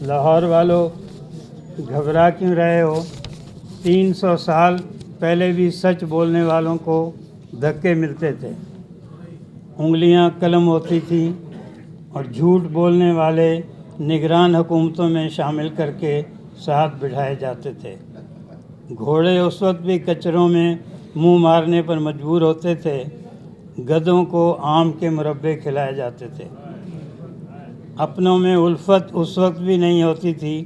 لاہور والو گھبرا کیوں رہے ہو؟ 300 سال پہلے بھی سچ بولنے والوں کو دھکے ملتے تھے، انگلیاں قلم ہوتی تھیں اور جھوٹ بولنے والے نگران حکومتوں میں شامل کر کے ساتھ بٹھائے جاتے تھے۔ گھوڑے اس وقت بھی کچروں میں منہ مارنے پر مجبور ہوتے تھے، گدھوں کو آم کے مربے کھلائے جاتے تھے۔ اپنوں میں الفت اس وقت بھی نہیں ہوتی تھی،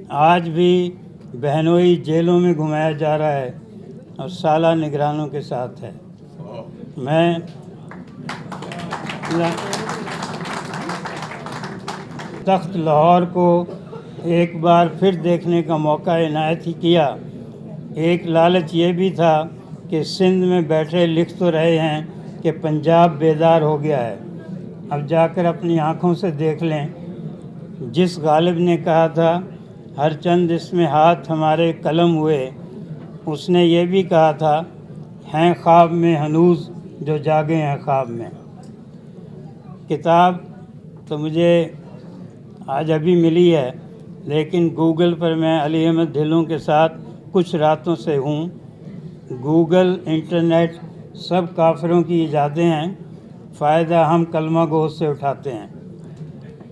آج بھی بہنوئی جیلوں میں گھمایا جا رہا ہے اور سالہ نگرانوں کے ساتھ ہے۔ میں تخت لاہور کو ایک بار پھر دیکھنے کا موقع عنایت ہی کیا۔ ایک لالچ یہ بھی تھا کہ سندھ میں بیٹھے لکھ تو رہے ہیں کہ پنجاب بیدار ہو گیا ہے، اب جا کر اپنی آنکھوں سے دیکھ لیں۔ جس غالب نے کہا تھا ہر چند اس میں ہاتھ ہمارے قلم ہوئے، اس نے یہ بھی کہا تھا ہیں خواب میں ہنوز جو جاگے ہیں خواب میں۔ کتاب تو مجھے آج ابھی ملی ہے، لیکن گوگل پر میں علی احمد ڈھیلوں کے ساتھ کچھ راتوں سے ہوں۔ گوگل، انٹرنیٹ سب کافروں کی ایجادیں ہیں، فائدہ ہم کلمہ گو سے اٹھاتے ہیں۔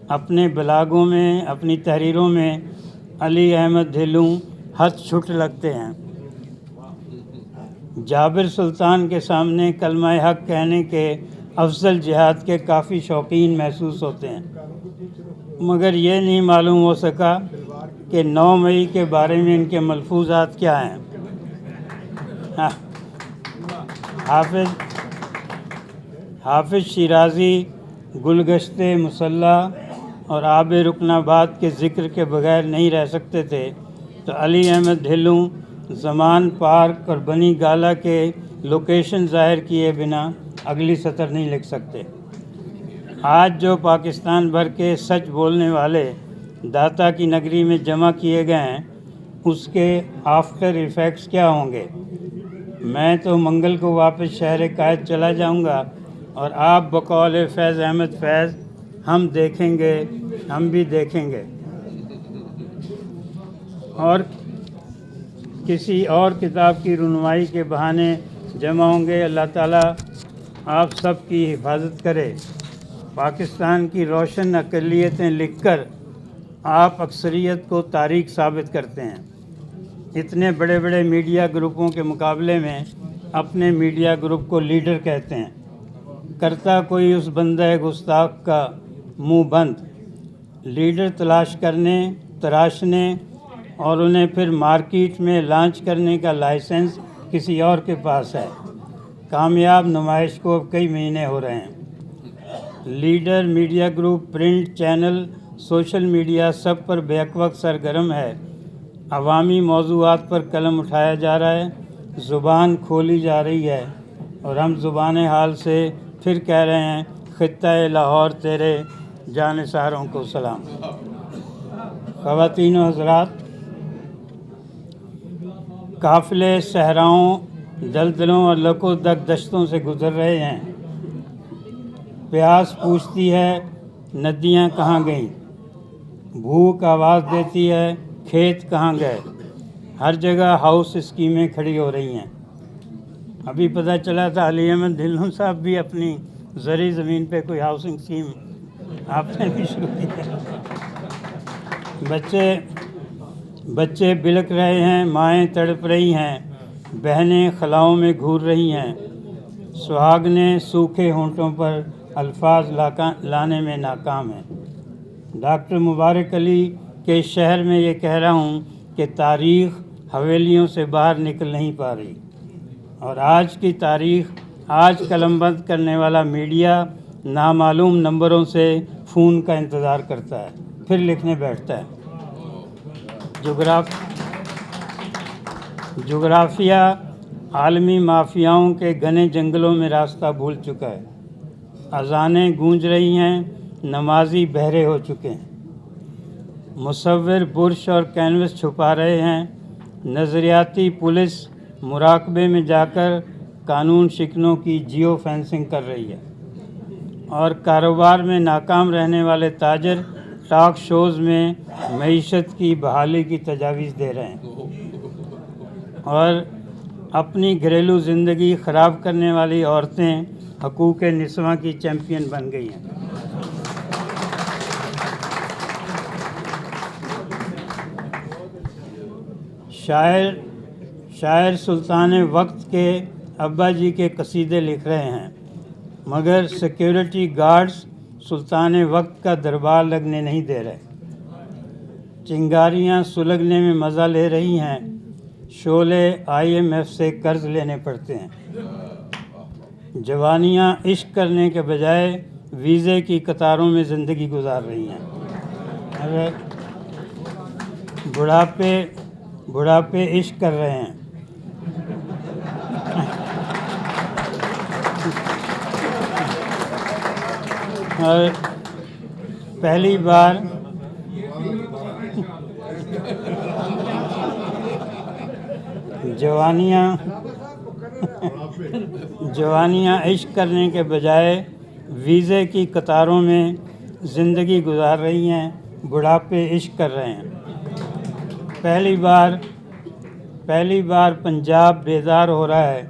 اپنے بلاگوں میں، اپنی تحریروں میں علی احمد ڈھیلوں ہتھ چھٹ لگتے ہیں۔ جابر سلطان کے سامنے کلمہ حق کہنے کے افضل جہاد کے کافی شوقین محسوس ہوتے ہیں، مگر یہ نہیں معلوم ہو سکا کہ 9 مئی کے بارے میں ان کے ملفوظات کیا ہیں۔ حافظ شیرازی گلگشت مسلح اور آب رکن آباد کے ذکر کے بغیر نہیں رہ سکتے تھے، تو علی احمد ڈھیلوں زمان پارک اور بنی گالہ کے لوکیشن ظاہر کیے بنا اگلی سطر نہیں لکھ سکتے۔ آج جو پاکستان بھر کے سچ بولنے والے داتا کی نگری میں جمع کیے گئے ہیں، اس کے آفٹر ایفیکٹس کیا ہوں گے؟ میں تو منگل کو واپس شہر قائد چلا جاؤں گا اور آپ بقول فیض احمد فیض ہم دیکھیں گے، ہم بھی دیکھیں گے، اور کسی اور کتاب کی رونمائی کے بہانے جمع ہوں گے۔ اللہ تعالیٰ آپ سب کی حفاظت کرے۔ پاکستان کی روشن اقلیتیں لکھ کر آپ اکثریت کو تاریخ ثابت کرتے ہیں۔ اتنے بڑے بڑے میڈیا گروپوں کے مقابلے میں اپنے میڈیا گروپ کو لیڈر کہتے ہیں، کرتا کوئی اس بندہ گستاخ کا منہ بند۔ لیڈر تلاش کرنے، تراشنے اور انہیں پھر مارکیٹ میں لانچ کرنے کا لائسنس کسی اور کے پاس ہے۔ کامیاب نمائش کو اب کئی مہینے ہو رہے ہیں۔ Leader, media group, print, channel, social media سب پر بیک وقت سرگرم ہے۔ عوامی موضوعات پر قلم اٹھایا جا رہا ہے، زبان کھولی جا رہی ہے، اور ہم زبان حال سے پھر کہہ رہے ہیں خطہ لاہور تیرے جانثاروں کو سلام۔ خواتین و حضرات، قافلے صحراؤں، دلدلوں اور لکو دک دشتوں سے گزر رہے ہیں۔ پیاس پوچھتی ہے ندیاں کہاں گئیں، بھوک آواز دیتی ہے کھیت کہاں گئے۔ ہر جگہ ہاؤس اسکیمیں کھڑی ہو رہی ہیں۔ ابھی پتہ چلا تھا علی احمد ڈھیلوں صاحب بھی اپنی زرعی زمین پہ کوئی ہاؤسنگ اسکیم آپ نے بھی شروع کی ہے۔ بچے بلک رہے ہیں، مائیں تڑپ رہی ہیں، بہنیں خلاؤں میں گھور رہی ہیں، سہاگنیں سوکھے ہونٹوں پر الفاظ لانے میں ناکام ہیں۔ ڈاکٹر مبارک علی کے شہر میں یہ کہہ رہا ہوں کہ تاریخ حویلیوں سے باہر نکل نہیں پا رہی، اور آج کی تاریخ آج قلم بند کرنے والا میڈیا نامعلوم نمبروں سے فون کا انتظار کرتا ہے، پھر لکھنے بیٹھتا ہے۔ جغرافیہ عالمی مافیاؤں کے گھنے جنگلوں میں راستہ بھول چکا ہے۔ اذانیں گونج رہی ہیں، نمازی بہرے ہو چکے ہیں، مصور برش اور کینوس چھپا رہے ہیں، نظریاتی پولیس مراقبے میں جا کر قانون شکنوں کی جیو فینسنگ کر رہی ہے، اور کاروبار میں ناکام رہنے والے تاجر ٹاک شوز میں معیشت کی بحالی کی تجاویز دے رہے ہیں اور اپنی گھریلو زندگی خراب کرنے والی عورتیں حقوق نسواں کی چیمپئن بن گئی ہیں۔ شاعر سلطان وقت کے ابا جی کے قصیدے لکھ رہے ہیں، مگر سیکیورٹی گارڈز سلطان وقت کا دربار لگنے نہیں دے رہے۔ چنگاریاں سلگنے میں مزہ لے رہی ہیں، شعلے IMF سے قرض لینے پڑتے ہیں۔ جوانیاں عشق کرنے کے بجائے ویزے کی قطاروں میں زندگی گزار رہی ہیں۔ اگر بڑھاپے عشق کر رہے ہیں۔ اور پہلی بار جوانیاں عشق کرنے کے بجائے ویزے کی قطاروں میں زندگی گزار رہی ہیں، بڑھاپے عشق کر رہے ہیں۔ پہلی بار پنجاب بیدار ہو رہا ہے،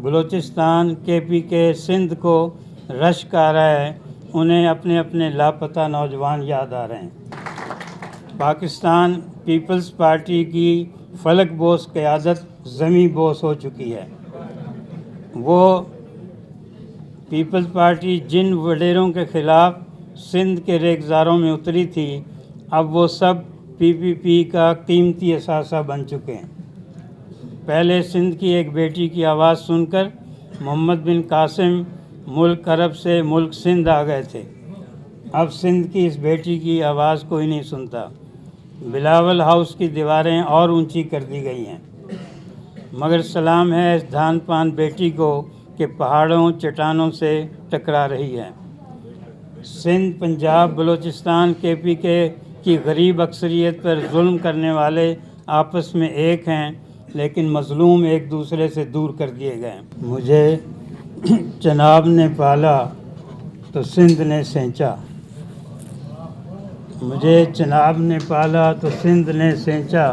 بلوچستان KPK سندھ کو رشک آ رہا ہے، انہیں اپنے اپنے لاپتہ نوجوان یاد آ رہے ہیں۔ پاکستان پیپلز پارٹی کی فلک بوس قیادت زمیں بوس ہو چکی ہے۔ وہ پیپلز پارٹی جن وڈیروں کے خلاف سندھ کے ریگزاروں میں اتری تھی، اب وہ سب PPP کا قیمتی اثاثہ بن چکے ہیں۔ پہلے سندھ کی ایک بیٹی کی آواز سن کر محمد بن قاسم ملک عرب سے ملک سندھ آ گئے تھے، اب سندھ کی اس بیٹی کی آواز کوئی نہیں سنتا۔ بلاول ہاؤس کی دیواریں اور اونچی کر دی گئی ہیں، مگر سلام ہے اس دھان پان بیٹی کو کہ پہاڑوں چٹانوں سے ٹکرا رہی ہے۔ سندھ، پنجاب، بلوچستان KPK کی غریب اکثریت پر ظلم کرنے والے آپس میں ایک ہیں، لیکن مظلوم ایک دوسرے سے دور کر دیے گئے۔ مجھے چناب نے پالا تو سندھ نے سینچا، مجھے چناب نے پالا تو سندھ نے سینچا،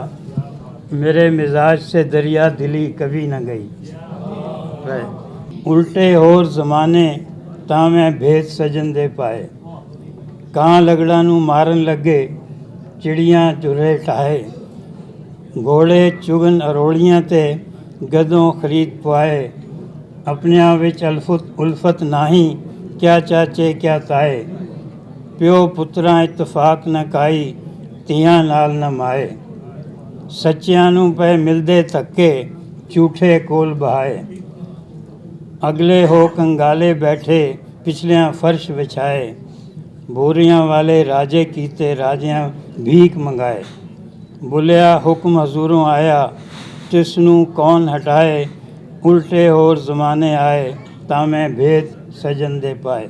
میرے مزاج سے دریا دلی کبھی نہ گئی۔ الٹے اور زمانے تاں میں بھید سجن دے پائے، کاں لگڑا نو مارن لگے چڑیاں چرے ٹھائے، گھوڑے چگن اروڑیاں تے گدوں خرید پوائے، اپنیاں وچ الفت ناہی کیا چاچے کیا تائے، پیو پتراں اتفاق نہ کائی تیاں نال نہ مائے، سچیاں نو پے ملدے تھکے جھوٹے کول بہائے، اگلے ہو کنگالے بیٹھے پچھلیاں فرش وچھائے، بوریاں والے راجے کیتے راجیاں بھیک منگائے، بولیا حکم حضوروں آیا تس نو کون ہٹائے، الٹے اور زمانے آئے تاں میں بھید سجن دے پائے۔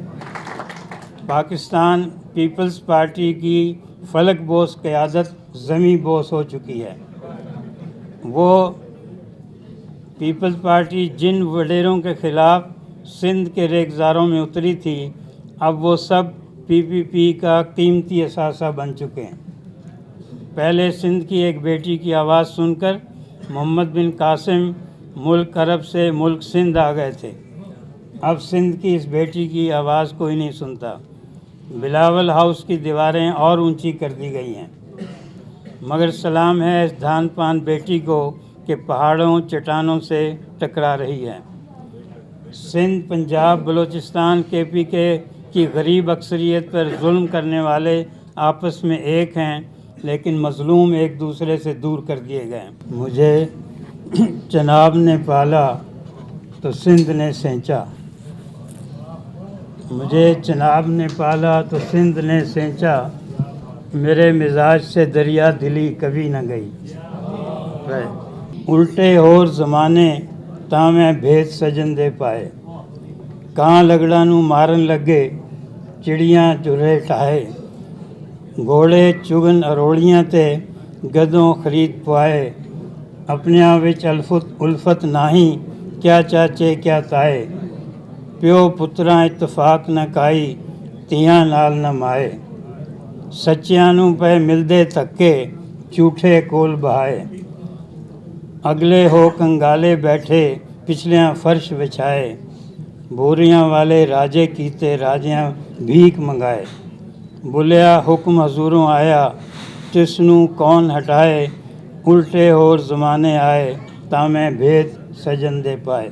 پاکستان پیپلز پارٹی کی فلک بوس قیادت زمیں بوس ہو چکی ہے۔ وہ پیپلز پارٹی جن وڈیروں کے خلاف سندھ کے ریگزاروں میں اتری تھی، اب وہ سب PPP کا قیمتی اثاثہ بن چکے ہیں۔ پہلے سندھ کی ایک بیٹی کی آواز سن کر محمد بن قاسم ملک عرب سے ملک سندھ آ گئے تھے، اب سندھ کی اس بیٹی کی آواز کوئی نہیں سنتا۔ بلاول ہاؤس کی دیواریں اور اونچی کر دی گئی ہیں، مگر سلام ہے اس دھان پان بیٹی کو کہ پہاڑوں چٹانوں سے ٹکرا رہی ہے۔ سندھ، پنجاب، بلوچستان KPK کی غریب اکثریت پر ظلم کرنے والے آپس میں ایک ہیں، لیکن مظلوم ایک دوسرے سے دور کر دیے گئے۔ مجھے چناب نے پالا تو سندھ نے سینچا، مجھے چناب نے پالا تو سندھ نے سینچا، میرے مزاج سے دریا دلی کبھی نہ گئی۔ الٹے اور زمانے تاں میں بھید سجن دے پائے، کاں لگڑا نو مارن لگے چڑیاں چرے ٹھائے، گھوڑے چگن اروڑیاں تے گدوں خرید پوائے، اپنیاں وچ الفت ناہی کیا چاچے کیا تائے، پیو پتراں اتفاق نہ کائی تیاں نال نہ مائے، ਸੱਚਿਆਂ ਨੂੰ ਪਏ ਮਿਲਦੇ ਧੱਕੇ, ਝੂਠੇ ਕੋਲ ਬਹਾਏ। ਅਗਲੇ ਹੋ ਕੰਗਾਲੇ ਬੈਠੇ, ਪਿਛਲਿਆਂ ਫਰਸ਼ ਵਿਛਾਏ। ਬੋਰੀਆਂ ਵਾਲੇ ਰਾਜੇ ਕੀਤੇ, ਰਾਜਿਆਂ ਭੀਖ ਮੰਗਾਏ। ਬੋਲਿਆ ਹੁਕਮ ਹਜ਼ੂਰੋਂ ਆਇਆ, ਤਿਸ ਨੂੰ ਕੌਣ ਹਟਾਏ। ਉਲਟੇ ਹੋਰ ਜ਼ਮਾਨੇ ਆਏ, ਤਾਂ ਮੈਂ ਭੇਦ ਸਜਨ ਦੇ ਪਾਏ।